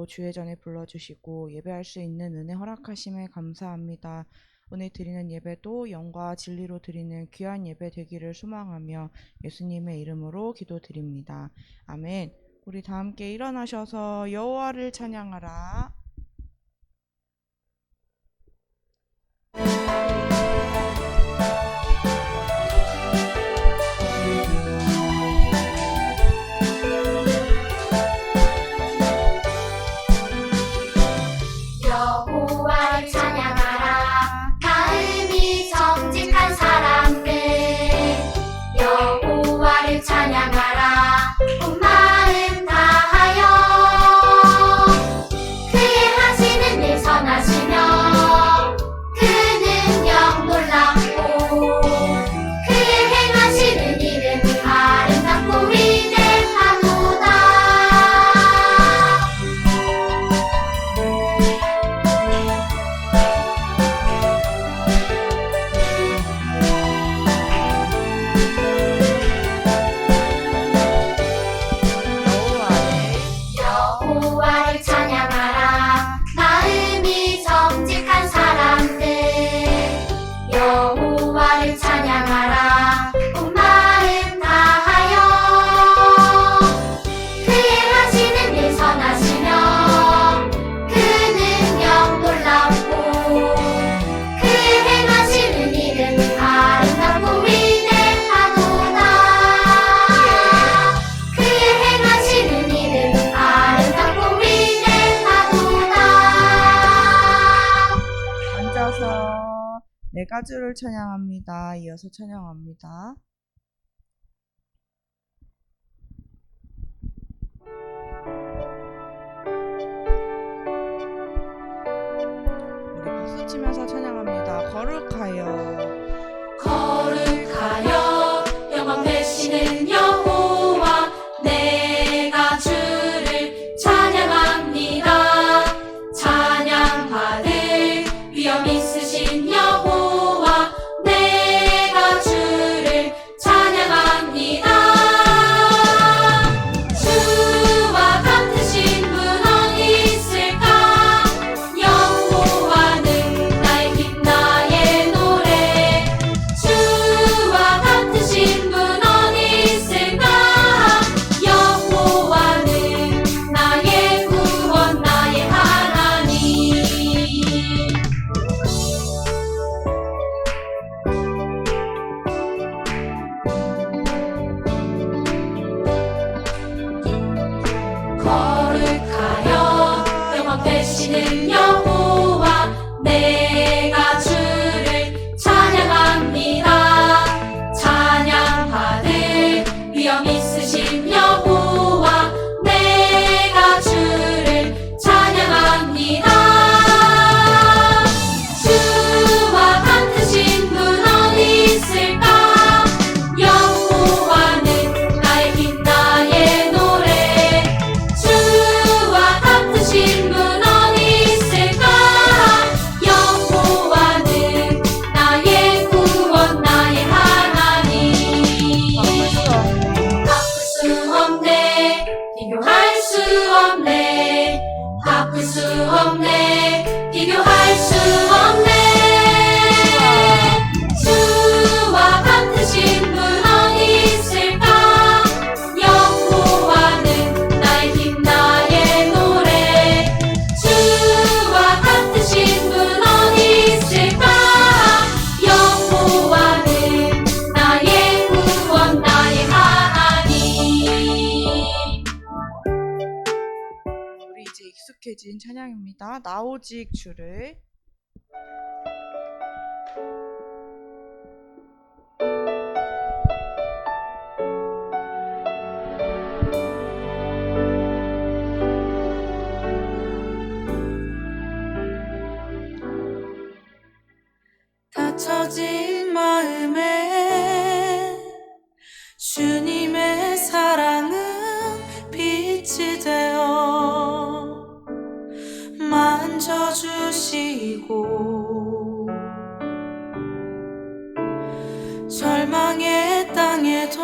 또 주의 전에 불러주시고 예배할 수 있는 은혜 허락하심에 감사합니다. 오늘 드리는 예배도 영과 진리로 드리는 귀한 예배 되기를 소망하며 예수님의 이름으로 기도드립니다. 아멘. 우리 다 함께 일어나셔서 여호와를 찬양하라. 여호와를 찬양하라. 마음이 정직한 사람들 여호와를 찬양하라. 온 마음 다하여 그의 하시는 일 선하시며 그 능력 놀랍고 그의 행하시는 일은 아름답고 위대하도다. 여호와를 찬양하라. 마음이 정직한 사람들 여호와를 찬양하라. 온 마음 다하여 그의 하시는 일 선하시며 그 능력 놀랍고 그의 행하시는 일은 아름답고 위대하도다. 그의 행하시는 일은 아름답고 위대하도다. 앉아서 네 가지를 찬양합니다. 이어서 찬양합니다. 우리 박수 치면서 찬양합니다. 거룩하여 거룩하여 영원 되시는 여호와 내가 주를 찬양합니다. 찬양받을 위엄 있으신 여호와 내가 주를 찬양합니다. 주와 같으신 분 어디 있을까? 여호와는 나의 빛 나의 노래. 주와 같으신 분 어디 있을까? 여호와는 나의 구원 나의 하나님. 거룩하여 영원 되시는 여호와 내가 주를 찬양합니다. 찬양받을 위엄 있으신 여호와 내가 주를 찬양합니다. 주와 같으신 분 어디 있을까? 여호와는 나의 빛 나의 노래. 주와 같으신 분 어디 있을까? 여호와는 나의 구원 나의 하나님. 바꿀 수 없네 비교할 수 없네. 바꿀 수 없네 비교할 수 없네. 주와 같으신 분 어디 있을까? 여호와는 나의 빛 나의 노래. 주와 같으신 분 어디 있을까? 여호와는 나의 구원 나의 하나님. 우리 이제 익숙해진 찬양입니다. 나 오직 주를. 닫혀진 마음에 주님의 사랑은 빛이 되어 만져주시고 절망의 땅에도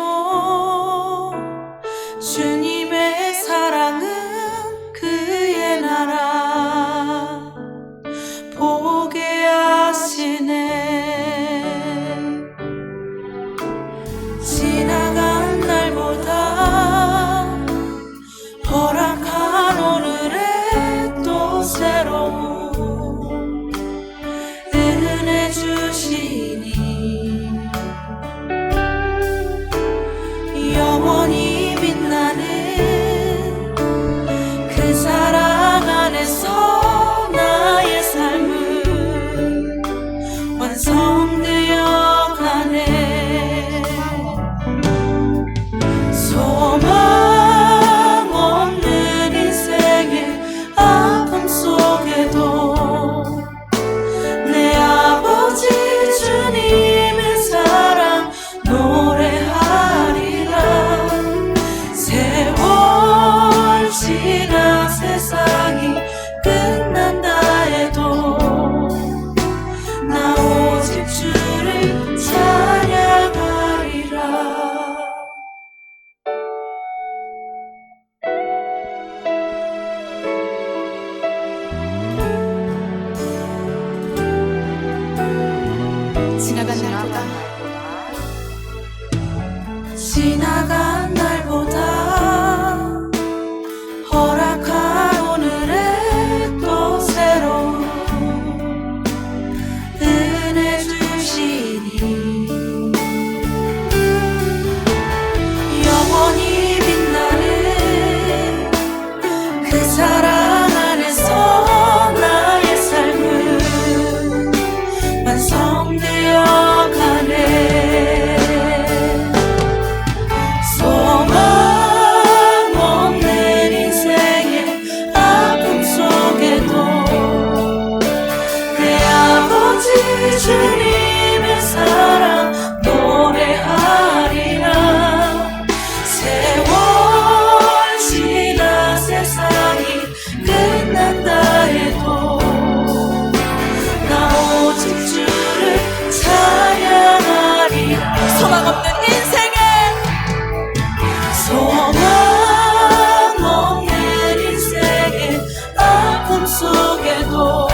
주님의 사랑은 그의 나 지나간 날보다 허락한 오늘에 또 새로운 은혜 주시니 영원히 빛나는 그 사랑 안에서 나의 삶은 완성되어 가네. 소망 없는 인생의 아픔 속에도 내 아버지 주님의 사랑 노래하리라. 세월 지나 세상이 끝난다 해도 나 오직 주를 찬양하리라. 소망 없는 인생에 소망 없는 인생의 아픔 속에도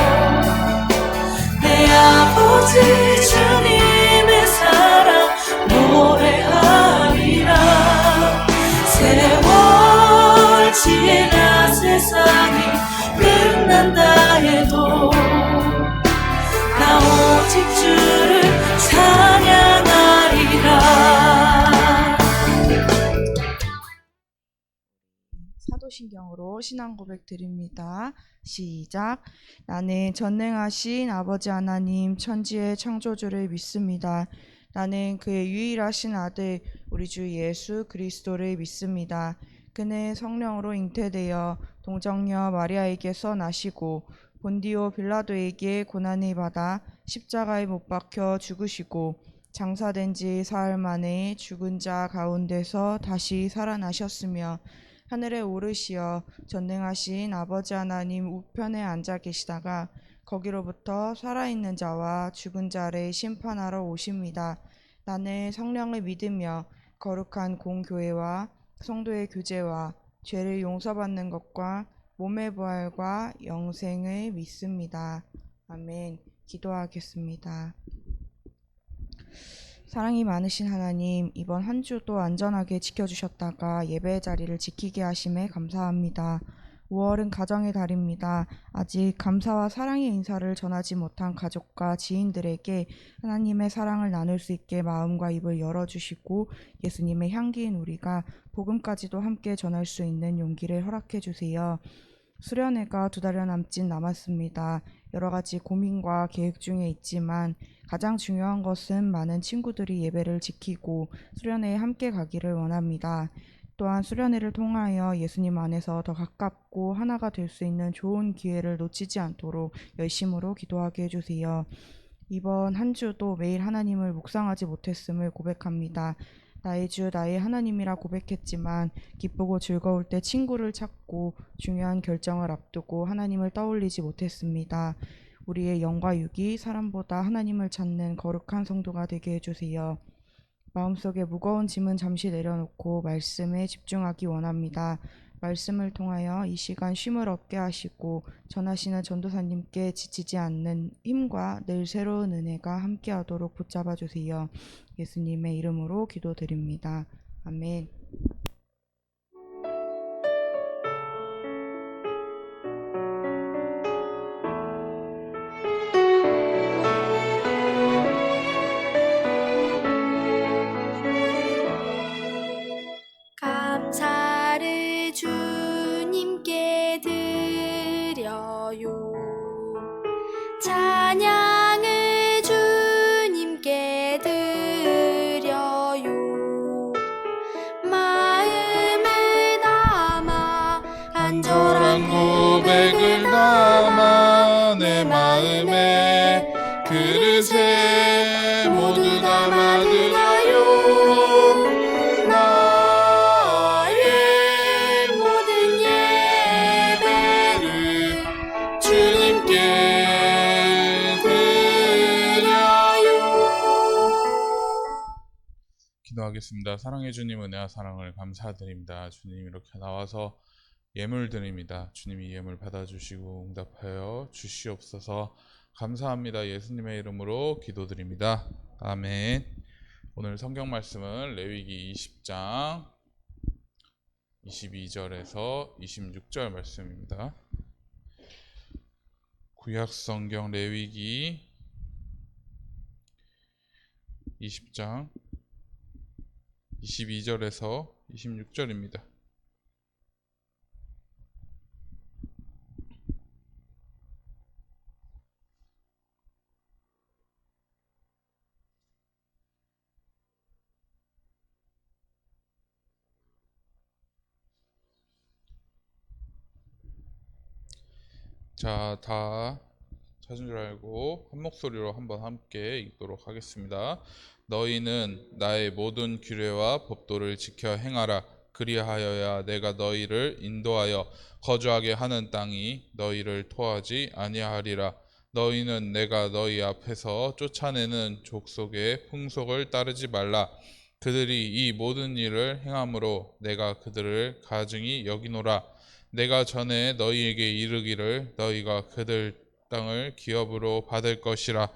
내 아버지 주님의 사랑 노래하리라. 세월 지나 세상이 끝난다 해도 나 오직 주를 찬양하리라. 사도신경으로 신앙 고백 드립니다. 시작. 나는 전능하신 아버지 하나님 천지의 창조주를 믿습니다. 나는 그의 유일하신 아들 우리 주 예수 그리스도를 믿습니다. 그는 성령으로 잉태되어 동정녀 마리아에게서 나시고 본디오 빌라도에게 고난을 받아 십자가에 못 박혀 죽으시고 장사된 지 사흘 만에 죽은 자 가운데서 다시 살아나셨으며 하늘에 오르시어 전능하신 아버지 하나님 우편에 앉아 계시다가 거기로부터 살아있는 자와 죽은 자를 심판하러 오십니다. 나는 성령을 믿으며 거룩한 공교회와 성도의 교제와 죄를 용서받는 것과 몸의 부활과 영생을 믿습니다. 아멘. 기도하겠습니다. 사랑이 많으신 하나님, 이번 한 주도 안전하게 지켜주셨다가 예배의 자리를 지키게 하심에 감사합니다. 5월은 가정의 달입니다. 아직 감사와 사랑의 인사를 전하지 못한 가족과 지인들에게 하나님의 사랑을 나눌 수 있게 마음과 입을 열어주시고 예수님의 향기인 우리가 복음까지도 함께 전할 수 있는 용기를 허락해 주세요. 수련회가 2달여 남짓 남았습니다. 여러 가지 고민과 계획 중에 있지만 가장 중요한 것은 많은 친구들이 예배를 지키고 수련회에 함께 가기를 원합니다. 또한 수련회를 통하여 예수님 안에서 더 가깝고 하나가 될 수 있는 좋은 기회를 놓치지 않도록 열심으로 기도하게 해주세요. 이번 한 주도 매일 하나님을 묵상하지 못했음을 고백합니다. 나의 주 나의 하나님이라 고백했지만 기쁘고 즐거울 때 친구를 찾고 중요한 결정을 앞두고 하나님을 떠올리지 못했습니다. 우리의 영과 육이 사람보다 하나님을 찾는 거룩한 성도가 되게 해주세요. 마음속에 무거운 짐은 잠시 내려놓고 말씀에 집중하기 원합니다. 말씀을 통하여 이 시간 쉼을 얻게 하시고 전하시는 전도사님께 지치지 않는 힘과 늘 새로운 은혜가 함께하도록 붙잡아 주세요. 예수님의 이름으로 기도드립니다. 아멘. 감사를 주님께 드려요. 찬양을 주님께 드려요. 마음을 담아 간절한 고백을 담아 내 마음에 그릇에 모두 담아드려요. 나의 모든 예배를 주님께 드려요. 기도하겠습니다. 사랑해 주님, 은혜와 사랑을 감사드립니다. 주님, 이렇게 나와서 예물 드립니다. 주님이 예물 받아주시고 응답하여 주시옵소서. 감사합니다. 예수님의 이름으로 기도드립니다. 아멘. 오늘 성경 말씀은 레위기 20장 22절에서 26절 말씀입니다. 구약 성경 레위기 20장 22절에서 26절입니다. 자, 다 찾은 줄 알고 한 목소리로 한번 함께 읽도록 하겠습니다. 너희는 나의 모든 규례와 법도를 지켜 행하라. 그리하여야 내가 너희를 인도하여 거주하게 하는 땅이 너희를 토하지 아니하리라. 너희는 내가 너희 앞에서 쫓아내는 족속의 풍속을 따르지 말라. 그들이 이 모든 일을 행함으로 내가 그들을 가증히 여기노라. 내가 전에 너희에게 이르기를 너희가 그들 땅을 기업으로 받을 것이라.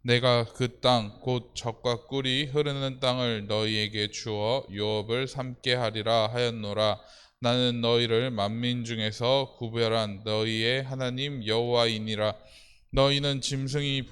내가 그 땅 곧 젖과 꿀이 흐르는 땅을 너희에게 주어 유업을 삼게 하리라 하였노라. 나는 너희를 만민 중에서 구별한 너희의 하나님 여호와이니라. 너희는 짐승이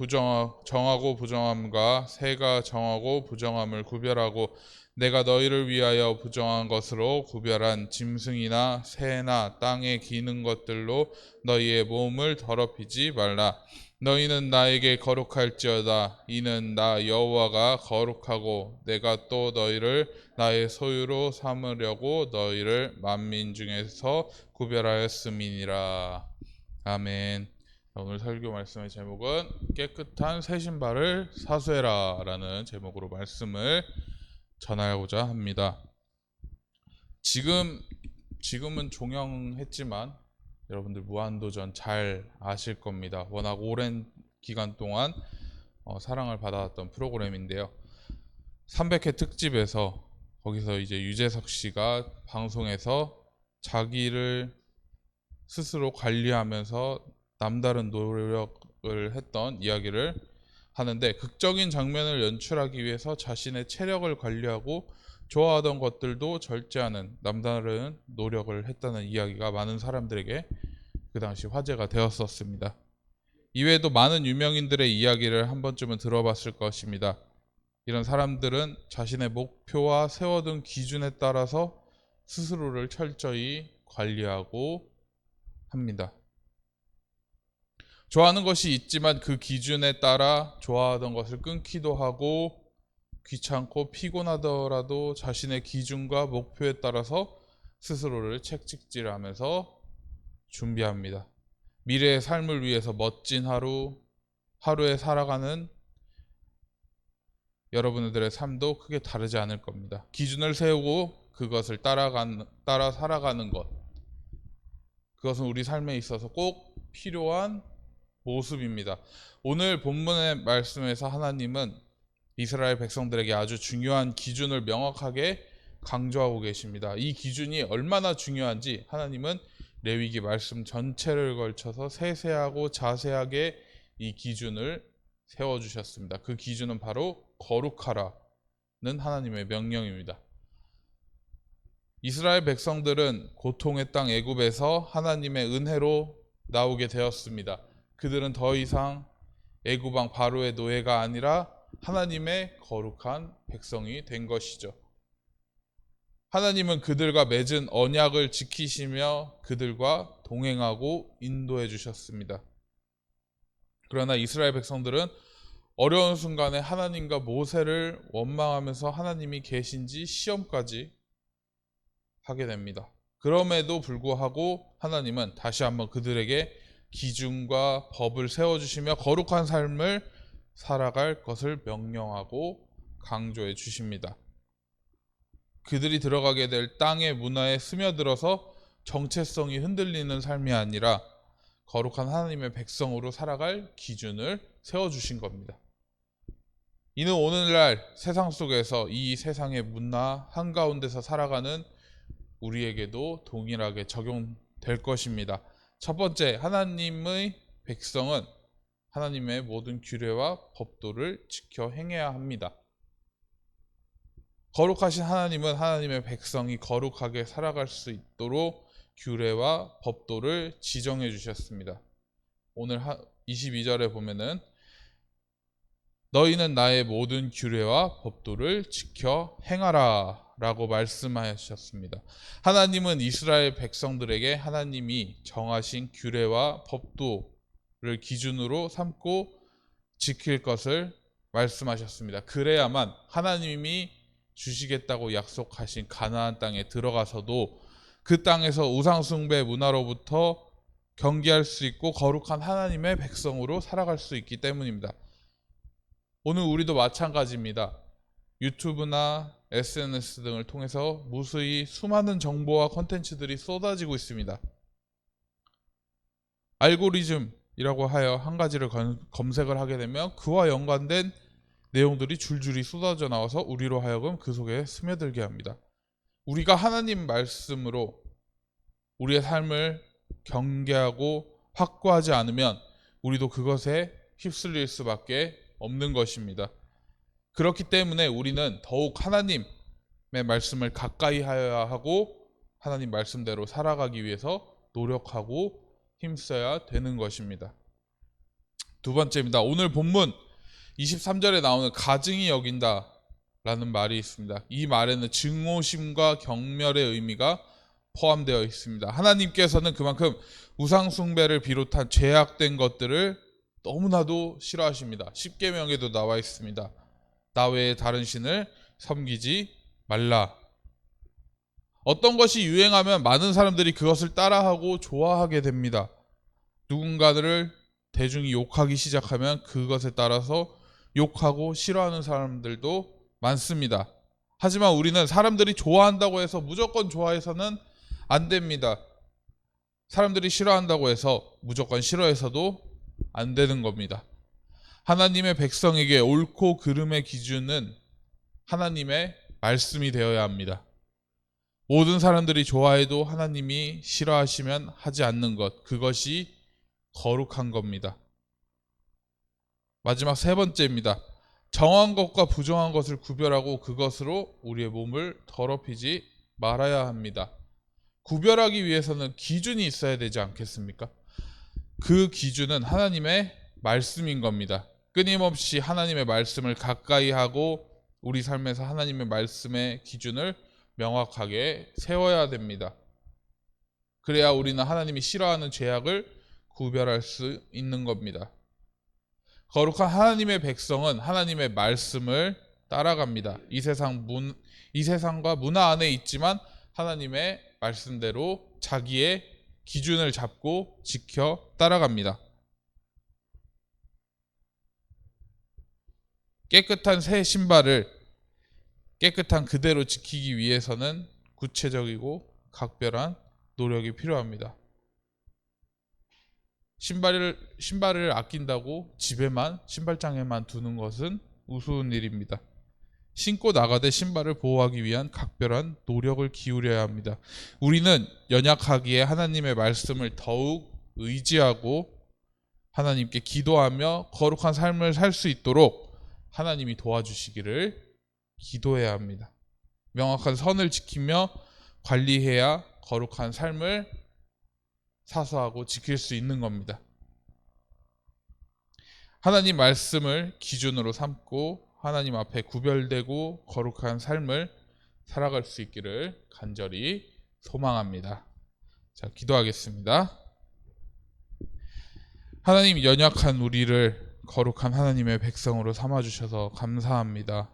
정하고 부정함과 새가 정하고 부정함을 구별하고 내가 너희를 위하여 부정한 것으로 구별한 짐승이나 새나 땅에 기는 것들로 너희의 몸을 더럽히지 말라. 너희는 나에게 거룩할지어다. 이는 나 여호와가 거룩하고 내가 또 너희를 나의 소유로 삼으려고 너희를 만민 중에서 구별하였음이니라. 아멘. 오늘 설교 말씀의 제목은 깨끗한 새 신발을 사수해라 라는 제목으로 말씀을 전하고자 합니다. 지금은 종영했지만 여러분들 무한도전 잘 아실 겁니다. 워낙 오랜 기간 동안 사랑을 받아왔던 프로그램인데요. 300회 특집에서 거기서 이제 유재석 씨가 방송에서 자기를 스스로 관리하면서 남다른 노력을 했던 이야기를 하는데, 극적인 장면을 연출하기 위해서 자신의 체력을 관리하고 좋아하던 것들도 절제하는 남다른 노력을 했다는 이야기가 많은 사람들에게 그 당시 화제가 되었었습니다. 이외에도 많은 유명인들의 이야기를 한 번쯤은 들어봤을 것입니다. 이런 사람들은 자신의 목표와 세워둔 기준에 따라서 스스로를 철저히 관리하고 합니다. 좋아하는 것이 있지만 그 기준에 따라 좋아하던 것을 끊기도 하고, 귀찮고 피곤하더라도 자신의 기준과 목표에 따라서 스스로를 채찍질하면서 준비합니다. 미래의 삶을 위해서 멋진 하루에 살아가는 여러분들의 삶도 크게 다르지 않을 겁니다. 기준을 세우고 그것을 따라 살아가는 것, 그것은 우리 삶에 있어서 꼭 필요한 모습입니다. 오늘 본문의 말씀에서 하나님은 이스라엘 백성들에게 아주 중요한 기준을 명확하게 강조하고 계십니다. 이 기준이 얼마나 중요한지 하나님은 레위기 말씀 전체를 걸쳐서 세세하고 자세하게 이 기준을 세워주셨습니다. 그 기준은 바로 거룩하라는 하나님의 명령입니다. 이스라엘 백성들은 고통의 땅 애굽에서 하나님의 은혜로 나오게 되었습니다. 그들은 더 이상 애굽 왕 바로의 노예가 아니라 하나님의 거룩한 백성이 된 것이죠. 하나님은 그들과 맺은 언약을 지키시며 그들과 동행하고 인도해 주셨습니다. 그러나 이스라엘 백성들은 어려운 순간에 하나님과 모세를 원망하면서 하나님이 계신지 시험까지 하게 됩니다. 그럼에도 불구하고 하나님은 다시 한번 그들에게 기준과 법을 세워주시며 거룩한 삶을 살아갈 것을 명령하고 강조해 주십니다. 그들이 들어가게 될 땅의 문화에 스며들어서 정체성이 흔들리는 삶이 아니라 거룩한 하나님의 백성으로 살아갈 기준을 세워주신 겁니다. 이는 오늘날 세상 속에서 이 세상의 문화 한가운데서 살아가는 우리에게도 동일하게 적용될 것입니다. 첫 번째, 하나님의 백성은 하나님의 모든 규례와 법도를 지켜 행해야 합니다. 거룩하신 하나님은 하나님의 백성이 거룩하게 살아갈 수 있도록 규례와 법도를 지정해 주셨습니다. 오늘 22절에 보면은 너희는 나의 모든 규례와 법도를 지켜 행하라 라고 말씀하셨습니다. 하나님은 이스라엘 백성들에게 하나님이 정하신 규례와 법도를 기준으로 삼고 지킬 것을 말씀하셨습니다. 그래야만 하나님이 주시겠다고 약속하신 가나안 땅에 들어가서도 그 땅에서 우상숭배 문화로부터 경계할 수 있고 거룩한 하나님의 백성으로 살아갈 수 있기 때문입니다. 오늘 우리도 마찬가지입니다. 유튜브나 SNS 등을 통해서 무수히 수많은 정보와 콘텐츠들이 쏟아지고 있습니다. 알고리즘이라고 하여 한 가지를 검색을 하게 되면 그와 연관된 내용들이 줄줄이 쏟아져 나와서 우리로 하여금 그 속에 스며들게 합니다. 우리가 하나님 말씀으로 우리의 삶을 경계하고 확고하지 않으면 우리도 그것에 휩쓸릴 수밖에 없는 것입니다. 그렇기 때문에 우리는 더욱 하나님의 말씀을 가까이 하여야 하고 하나님 말씀대로 살아가기 위해서 노력하고 힘써야 되는 것입니다. 두 번째입니다. 오늘 본문 23절에 나오는 가증히 여긴다 라는 말이 있습니다. 이 말에는 증오심과 경멸의 의미가 포함되어 있습니다. 하나님께서는 그만큼 우상숭배를 비롯한 죄악된 것들을 너무나도 싫어하십니다. 십계명에도 나와 있습니다. 나 외에 다른 신을 섬기지 말라. 어떤 것이 유행하면 많은 사람들이 그것을 따라하고 좋아하게 됩니다. 누군가를 대중이 욕하기 시작하면 그것에 따라서 욕하고 싫어하는 사람들도 많습니다. 하지만 우리는 사람들이 좋아한다고 해서 무조건 좋아해서는 안 됩니다. 사람들이 싫어한다고 해서 무조건 싫어해서도 안 되는 겁니다. 하나님의 백성에게 옳고 그름의 기준은 하나님의 말씀이 되어야 합니다. 모든 사람들이 좋아해도 하나님이 싫어하시면 하지 않는 것, 그것이 거룩한 겁니다. 마지막 세 번째입니다. 정한 것과 부정한 것을 구별하고 그것으로 우리의 몸을 더럽히지 말아야 합니다. 구별하기 위해서는 기준이 있어야 되지 않겠습니까? 그 기준은 하나님의 말씀인 겁니다. 끊임없이 하나님의 말씀을 가까이 하고 우리 삶에서 하나님의 말씀의 기준을 명확하게 세워야 됩니다. 그래야 우리는 하나님이 싫어하는 죄악을 구별할 수 있는 겁니다. 거룩한 하나님의 백성은 하나님의 말씀을 따라갑니다. 이 세상과 문화 안에 있지만 하나님의 말씀대로 자기의 기준을 잡고 지켜 따라갑니다. 깨끗한 새 신발을 깨끗한 그대로 지키기 위해서는 구체적이고 각별한 노력이 필요합니다. 신발을 아낀다고 집에만 신발장에만 두는 것은 우스운 일입니다. 신고 나가되 신발을 보호하기 위한 각별한 노력을 기울여야 합니다. 우리는 연약하기에 하나님의 말씀을 더욱 의지하고 하나님께 기도하며 거룩한 삶을 살 수 있도록 하나님이 도와주시기를 기도해야 합니다. 명확한 선을 지키며 관리해야 거룩한 삶을 사수하고 지킬 수 있는 겁니다. 하나님 말씀을 기준으로 삼고 하나님 앞에 구별되고 거룩한 삶을 살아갈 수 있기를 간절히 소망합니다. 자, 기도하겠습니다. 하나님, 연약한 우리를 거룩한 하나님의 백성으로 삼아주셔서 감사합니다.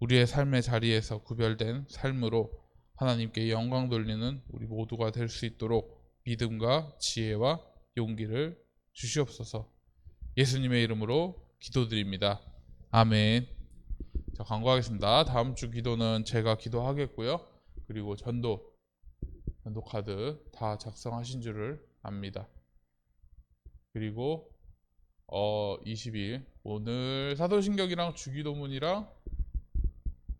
우리의 삶의 자리에서 구별된 삶으로 하나님께 영광 돌리는 우리 모두가 될 수 있도록 믿음과 지혜와 용기를 주시옵소서. 예수님의 이름으로 기도드립니다. 아멘. 자, 광고하겠습니다. 다음 주 기도는 제가 기도하겠고요. 그리고 전도 카드 다 작성하신 줄을 압니다. 그리고 20일 오늘 사도신경이랑 주기도문이랑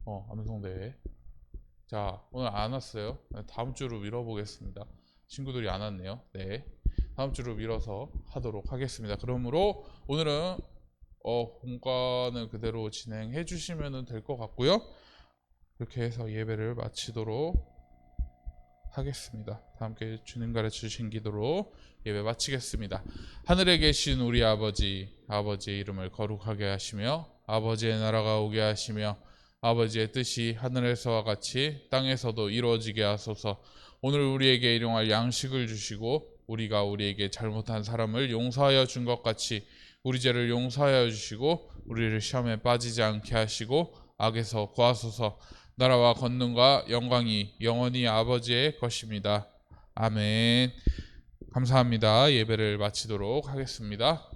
암송대회. 자, 오늘 안 왔어요. 다음 주로 미뤄보겠습니다. 친구들이 안 왔네요. 네. 다음 주로 미뤄서 하도록 하겠습니다. 그러므로 오늘은 본관을 그대로 진행해 주시면 될 것 같고요. 이렇게 해서 예배를 마치도록 하겠습니다. 다 함께 주님 가르쳐 주신 기도로 예배 마치겠습니다. 하늘에 계신 우리 아버지, 아버지의 이름을 거룩하게 하시며 아버지의 나라가 오게 하시며 아버지의 뜻이 하늘에서와 같이 땅에서도 이루어지게 하소서. 오늘 우리에게 일용할 양식을 주시고 우리가 우리에게 잘못한 사람을 용서하여 준 것 같이 우리 죄를 용서하여 주시고 우리를 시험에 빠지지 않게 하시고 악에서 구하소서. 나라와 권능과 영광이 영원히 아버지의 것입니다. 아멘. 감사합니다. 예배를 마치도록 하겠습니다.